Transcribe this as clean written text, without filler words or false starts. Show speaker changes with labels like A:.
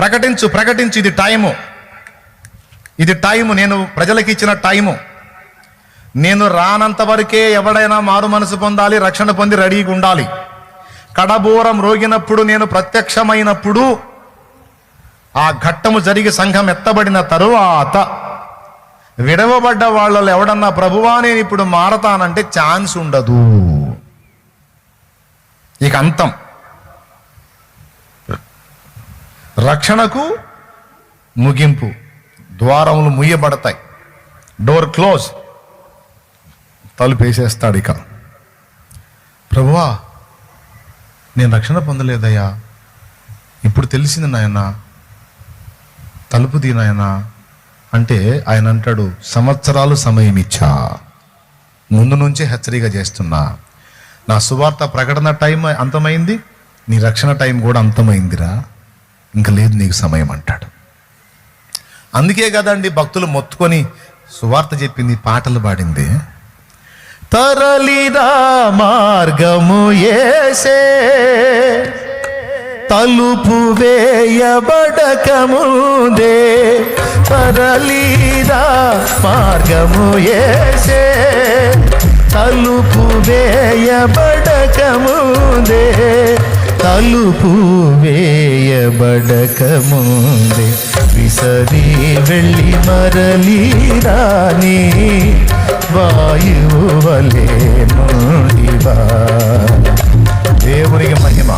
A: ప్రకటించు ప్రకటించు, ఇది టైము, నేను ప్రజలకు ఇచ్చిన టైము. నేను రానంత వరకే ఎవడైనా మారు మనసు పొందాలి, రక్షణ పొంది రెడీగా ఉండాలి. కడబూరం రోగినప్పుడు, నేను ప్రత్యక్షమైనప్పుడు, ఆ ఘట్టము జరిగి సంఘం ఎత్తబడిన తరువాత విడవబడ్డ వాళ్ళలో ఎవడన్నా ప్రభువా నేను ఇప్పుడు మారతానంటే ఛాన్స్ ఉండదు. ఇక అంతం. రక్షణకు ముగింపు. ద్వారములు ముయ్యబడతాయి, డోర్ క్లోజ్, తలుపు వేసేస్తాడు. ఇక ప్రభువా నేను రక్షణ పొందలేదయ్యా, ఇప్పుడు తెలిసింది నాయన, తలుపు తీనాయన అంటే ఆయన అంటాడు, సంవత్సరాలు సమయం ఇచ్చా, ముందు నుంచే హెచ్చరిక చేస్తున్నా, నా సువార్త ప్రకటన టైం అంతమైంది, నీ రక్షణ టైం కూడా అంతమైందిరా, ఇంకా లేదు నీకు సమయం అంటాడు. అందుకే కదండి భక్తులు మొత్తుకొని సువార్త చెప్పింది, పాటలు పాడింది. తరలిరా మార్గము యేసే, తలుపు వేయబడకముందే, తరలిరా మార్గము యేసే, తలుపు వేయబడకముందే, తలుపు వేయబడకముందే, విసరి వెళ్ళి మరలి రాని వాయువు వలె నుండివా. దేవునికి మహిమ.